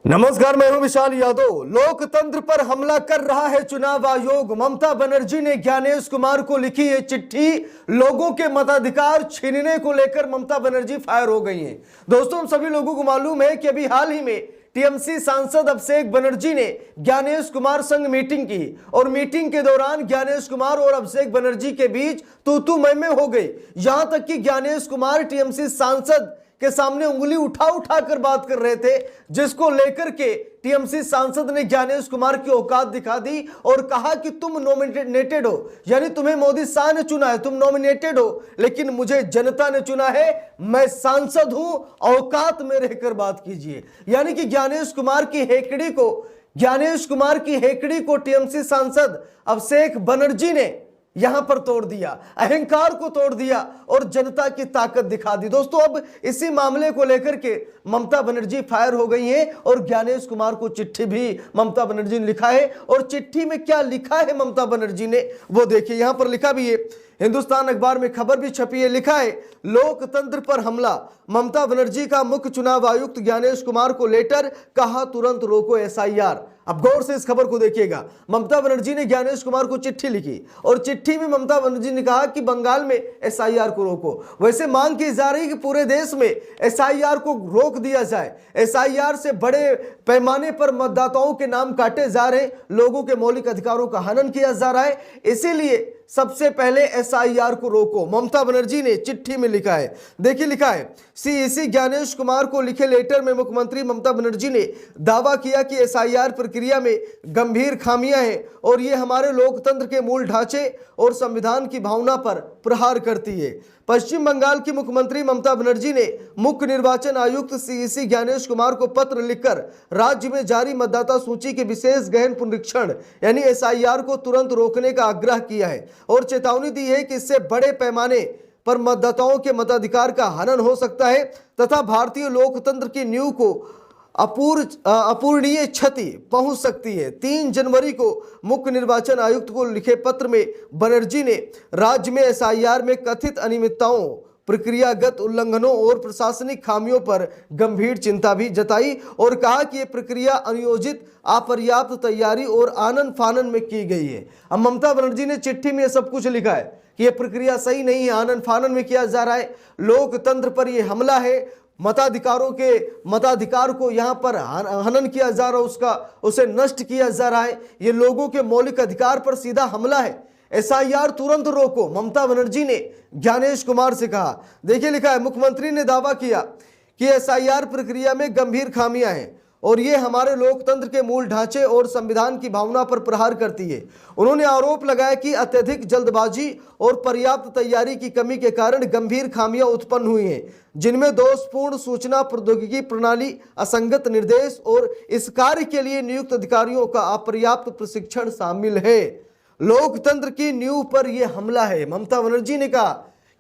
नमस्कार, मैं हूं विशाल यादव। लोकतंत्र पर हमला कर रहा है चुनाव आयोग। ममता बनर्जी ने ज्ञानेश कुमार को लिखी है चिट्ठी। लोगों के मताधिकार छीनने को लेकर ममता बनर्जी फायर हो गई हैं। दोस्तों, हम सभी लोगों को मालूम है कि अभी हाल ही में टीएमसी सांसद अभिषेक बनर्जी ने ज्ञानेश कुमार संग मीटिंग की और मीटिंग के दौरान ज्ञानेश कुमार और अभिषेक बनर्जी के बीच तू मैं हो गई। यहां तक कि ज्ञानेश कुमार टीएमसी सांसद के सामने उंगली उठा उठा कर बात कर रहे थे, जिसको लेकर के टीएमसी सांसद ने ज्ञानेश कुमार की औकात दिखा दी और कहा कि तुम नॉमिनेटेड हो, यानी तुम्हें मोदी शाह ने चुना है, तुम नॉमिनेटेड हो, लेकिन मुझे जनता ने चुना है, मैं सांसद हूं, औकात में रहकर बात कीजिए। यानी कि ज्ञानेश कुमार की हेकड़ी को टीएमसी सांसद अभिषेक बनर्जी ने यहां पर तोड़ दिया, अहंकार को तोड़ दिया और जनता की ताकत दिखा दी। दोस्तों, अब इसी मामले को लेकर के ममता बनर्जी फायर हो गई हैं और ज्ञानेश कुमार को चिट्ठी भी ममता बनर्जी ने लिखा है। और चिट्ठी में क्या लिखा है ममता बनर्जी ने, वो देखिए। यहां पर लिखा भी है, हिंदुस्तान अखबार में खबर भी छपी है, लिखा है लोकतंत्र पर हमला, ममता बनर्जी का मुख्य चुनाव आयुक्त ज्ञानेश कुमार को लेटर, कहा तुरंत रोको एसआईआर। अब गौर से इस खबर को देखिएगा। ममता बनर्जी ने ज्ञानेश कुमार को चिट्ठी लिखी और चिट्ठी में ममता बनर्जी ने कहा कि बंगाल में एसआईआर को रोको। वैसे मांग की जा रही है कि पूरे देश में एसआईआर को रोक दिया जाए। एसआईआर से बड़े पैमाने पर मतदाताओं के नाम काटे जा रहे हैं, लोगों के मौलिक अधिकारों का हनन किया जा रहा है, इसीलिए सबसे पहले एसआईआर को रोको, ममता बनर्जी ने चिट्ठी में लिखा है। देखिए, लिखा है सीईसी ज्ञानेश कुमार को लिखे लेटर में मुख्यमंत्री ममता बनर्जी ने दावा किया कि एसआईआर प्रक्रिया में गंभीर खामियां हैं और ये हमारे लोकतंत्र के मूल ढांचे और संविधान की भावना पर प्रहार करती है। पश्चिम बंगाल की मुख्यमंत्री ममता बनर्जी ने मुख्य निर्वाचन आयुक्त सीईसी ज्ञानेश कुमार को पत्र लिखकर राज्य में जारी मतदाता सूची के विशेष गहन पुनरीक्षण यानी एसआईआर को तुरंत रोकने का आग्रह किया है और चेतावनी दी है कि इससे बड़े पैमाने पर मतदाताओं के मताधिकार का हनन हो सकता है तथा भारतीय लोकतंत्र की नींव को अपूरणीय क्षति पहुंच सकती है। 3 जनवरी को मुख्य निर्वाचन आयुक्त को लिखे पत्र में बनर्जी ने राज्य में एसआईआर में कथित अनियमितताओं, प्रक्रियागत उल्लंघनों और प्रशासनिक खामियों पर गंभीर चिंता भी जताई और कहा कि यह प्रक्रिया अनियोजित, अपर्याप्त तैयारी और आनन फानन में की गई है। अब ममता बनर्जी ने चिट्ठी में सब कुछ लिखा है कि यह प्रक्रिया सही नहीं है, आनन फानन में किया जा रहा है, लोकतंत्र पर यह हमला है, मताधिकार को यहां पर हनन किया जा रहा है, उसे नष्ट किया जा रहा है, ये लोगों के मौलिक अधिकार पर सीधा हमला है। एसआईआर तुरंत रोको, ममता बनर्जी ने ज्ञानेश कुमार से कहा। देखिए, लिखा है मुख्यमंत्री ने दावा किया कि एसआईआर प्रक्रिया में गंभीर खामियां हैं और ये हमारे लोकतंत्र के मूल ढांचे और संविधान की भावना पर प्रहार करती है। उन्होंने आरोप लगाया कि अत्यधिक जल्दबाजी और पर्याप्त तैयारी की कमी के कारण गंभीर खामियां उत्पन्न हुई हैं, जिनमें दोषपूर्ण सूचना प्रौद्योगिकी प्रणाली, असंगत निर्देश और इस कार्य के लिए नियुक्त अधिकारियों का अपर्याप्त प्रशिक्षण शामिल है। लोकतंत्र की नींव पर यह हमला है। ममता बनर्जी ने कहा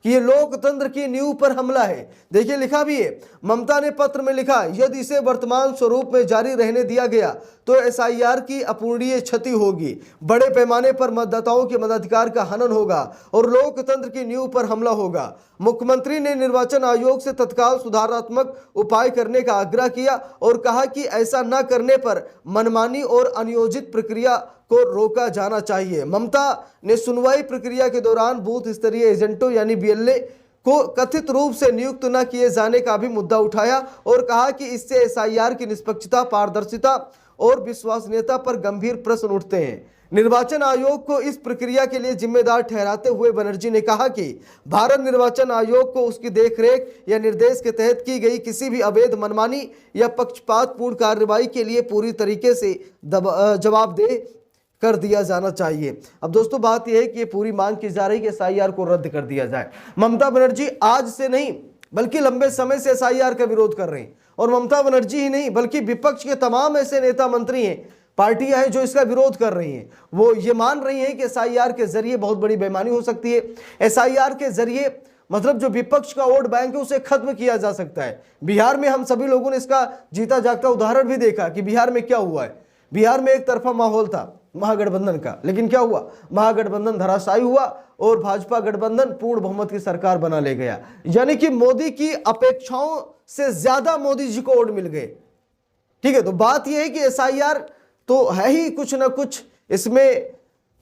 कि ये लोकतंत्र की नींव पर हमला है। देखिए, लिखा भी है, ममता ने पत्र में लिखा, यदि इसे वर्तमान स्वरूप में जारी रहने दिया गया तो एसआईआर की अपूरणीय क्षति होगी, बड़े पैमाने पर मतदाताओं के मताधिकार का हनन होगा और लोकतंत्र की नींव पर हमला होगा। मुख्यमंत्री ने निर्वाचन आयोग से तत्काल सुधारात्मक उपाय करने का आग्रह किया और कहा कि ऐसा न करने पर मनमानी और अनियोजित प्रक्रिया को रोका जाना चाहिए। ममता ने सुनवाई प्रक्रिया के दौरान बूथ स्तरीय एजेंटों यानी बीएलए को कथित रूप से नियुक्त न किए जाने का भी मुद्दा उठाया और कहा कि इससे एसआईआर की निष्पक्षता, पारदर्शिता और विश्वसनीयता पर गंभीर प्रश्न उठते हैं। निर्वाचन आयोग को इस प्रक्रिया के लिए जिम्मेदार ठहराते हुए बनर्जी ने कहा कि भारत निर्वाचन आयोग को उसकी देखरेख या निर्देश के तहत की गई किसी भी अवैध, मनमानी या पक्षपातपूर्ण कार्रवाई के लिए पूरी तरीके से जवाबदेह कर दिया जाना चाहिए। अब दोस्तों, बात यह है कि ये पूरी मांग की जा रही है कि एसआईआर को रद्द कर दिया जाए। ममता बनर्जी आज से नहीं बल्कि लंबे समय से एसआईआर का विरोध कर रही हैं और ममता बनर्जी ही नहीं बल्कि विपक्ष के तमाम ऐसे नेता मंत्री हैं, पार्टियां हैं जो इसका विरोध कर रही हैं। वो ये मान रही हैं कि एसआईआर के जरिए बहुत बड़ी बेईमानी हो सकती है। एसआईआर के जरिए मतलब जो विपक्ष का वोट बैंक है उसे खत्म किया जा सकता है। बिहार में हम सभी लोगों ने इसका जीता जागता उदाहरण भी देखा कि बिहार में क्या हुआ है। बिहार में एक तरफा माहौल था महागठबंधन का, लेकिन क्या हुआ, महागठबंधन धराशायी हुआ और भाजपा गठबंधन पूर्ण बहुमत की सरकार बना ले गया। यानी कि मोदी की अपेक्षाओं से ज्यादा मोदी जी को वोट मिल गए। ठीक है, तो बात यह है कि एसआईआर तो है ही कुछ ना कुछ इसमें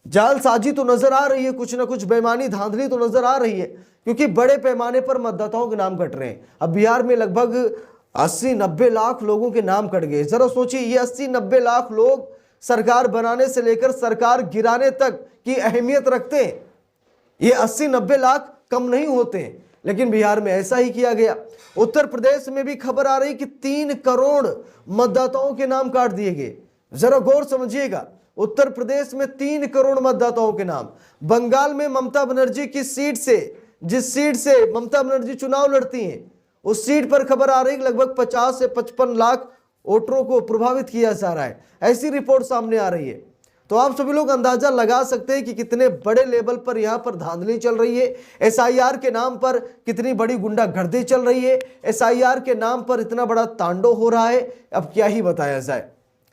जालसाजी तो नजर आ रही है, कुछ ना कुछ बेईमानी धांधली तो नजर आ रही है, क्योंकि बड़े पैमाने पर मतदाताओं के नाम कट रहे हैं। अब बिहार में लगभग 80-90 लाख लोगों के नाम कट गए। जरा सोचिए, ये 80-90 लाख लोग सरकार बनाने से लेकर सरकार गिराने तक की अहमियत रखते हैं। ये 80-90 लाख कम नहीं होते हैं, लेकिन बिहार में ऐसा ही किया गया। उत्तर प्रदेश में भी खबर आ रही कि 3 करोड़ मतदाताओं के नाम काट दिए गए। जरा गौर समझिएगा, उत्तर प्रदेश में 3 करोड़ मतदाताओं के नाम। बंगाल में ममता बनर्जी की सीट से, जिस सीट से ममता बनर्जी चुनाव लड़ती हैं, उस सीट पर खबर आ रही है लगभग 50 से 55 लाख वोटरों को प्रभावित किया जा रहा है। ऐसी रिपोर्ट सामने आ रही है। तो आप सभी लोग अंदाजा लगा सकते हैं कि कितने बड़े लेवल पर यहां पर धांधली चल रही है। एसआईआर के नाम पर कितनी बड़ी गुंडागर्दी चल रही है। एसआईआर के नाम पर इतना बड़ा तांडव हो रहा है, अब क्या ही बताया जाए।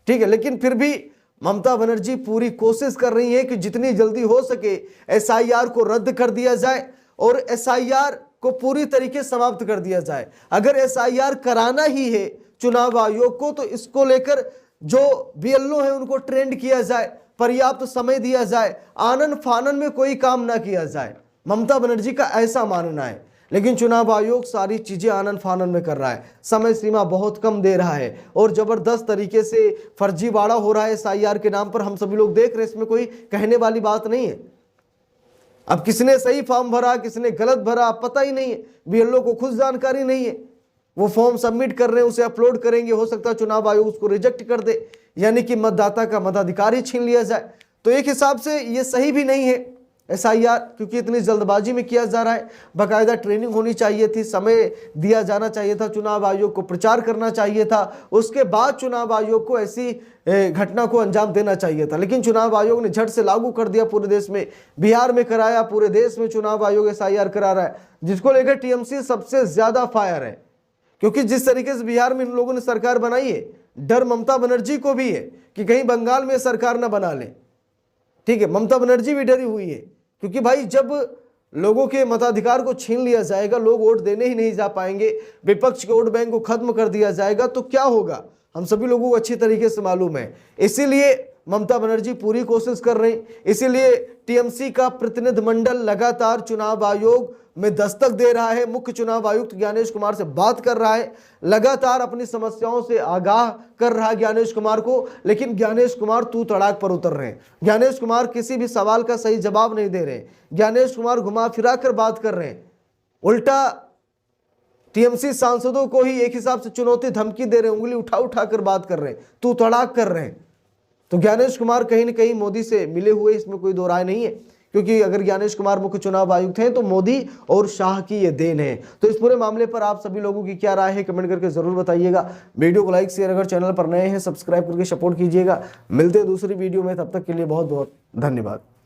ठीक है, लेकिन फिर भी ममता बनर्जी पूरी कोशिश कर रही है कि जितनी जल्दी हो सके एसआईआर को रद्द कर दिया जाए और एसआईआर को पूरी तरीके से समाप्त कर दिया जाए। अगर एसआईआर कराना ही है चुनाव आयोग को, तो इसको लेकर जो बीएलओ है उनको ट्रेंड किया जाए, पर्याप्त समय दिया जाए, आनन फानन में कोई काम ना किया जाए। ममता बनर्जी का ऐसा मानना है, लेकिन चुनाव आयोग सारी चीजें आनन फानन में कर रहा है, समय सीमा बहुत कम दे रहा है और जबरदस्त तरीके से फर्जीवाड़ा हो रहा है एसआईआर के नाम पर। हम सभी लोग देख रहे हैं, इसमें कोई कहने वाली बात नहीं है। अब किसने सही फॉर्म भरा, किसने गलत भरा, पता ही नहीं है। बीएलओ को खुद जानकारी नहीं है। वो फॉर्म सबमिट कर रहे हैं, उसे अपलोड करेंगे, हो सकता है चुनाव आयोग उसको रिजेक्ट कर दे, यानी कि मतदाता का मताधिकार ही छीन लिया जाए। तो एक हिसाब से ये सही भी नहीं है एसआईआर, क्योंकि इतनी जल्दबाजी में किया जा रहा है। बाकायदा ट्रेनिंग होनी चाहिए थी, समय दिया जाना चाहिए था, चुनाव आयोग को प्रचार करना चाहिए था, उसके बाद चुनाव आयोग को ऐसी घटना को अंजाम देना चाहिए था। लेकिन चुनाव आयोग ने झट से लागू कर दिया पूरे देश में। बिहार में कराया, पूरे देश में चुनाव आयोग एसआईआर करा रहा है, जिसको लेकर टीएमसी सबसे ज्यादा फायर है। क्योंकि जिस तरीके से बिहार में इन लोगों ने सरकार बनाई है, डर ममता बनर्जी को भी है कि कहीं बंगाल में सरकार ना बना ले। ठीक है, ममता बनर्जी भी डरी हुई है, क्योंकि भाई जब लोगों के मताधिकार को छीन लिया जाएगा, लोग वोट देने ही नहीं जा पाएंगे, विपक्ष के वोट बैंक को खत्म कर दिया जाएगा, तो क्या होगा हम सभी लोगों को अच्छी तरीके से मालूम है। इसीलिए ममता बनर्जी पूरी कोशिश कर रहे हैं। इसीलिए टीएमसी का प्रतिनिधिमंडल लगातार चुनाव आयोग में दस्तक दे रहा है, मुख्य चुनाव आयुक्त ज्ञानेश कुमार से बात कर रहा है, लगातार अपनी समस्याओं से आगाह कर रहा है ज्ञानेश कुमार को। लेकिन ज्ञानेश कुमार तू तड़ाक पर उतर रहे हैं। ज्ञानेश कुमार किसी भी सवाल का सही जवाब नहीं दे रहे। ज्ञानेश कुमार घुमा फिरा कर बात कर रहे हैं, उल्टा टीएमसी सांसदों को ही एक हिसाब से चुनौती धमकी दे रहे हैं, उंगली उठा उठा कर बात कर रहे हैं, तू तड़ाक कर रहे हैं। तो ज्ञानेश कुमार कहीं न कहीं मोदी से मिले हुए, इसमें कोई दो राय नहीं है, क्योंकि अगर ज्ञानेश कुमार मुख्य चुनाव आयुक्त हैं तो मोदी और शाह की ये देन है। तो इस पूरे मामले पर आप सभी लोगों की क्या राय है, कमेंट करके जरूर बताइएगा। वीडियो को लाइक शेयर, अगर चैनल पर नए हैं सब्सक्राइब करके सपोर्ट कीजिएगा। मिलते हैं दूसरी वीडियो में, तब तक के लिए बहुत बहुत धन्यवाद।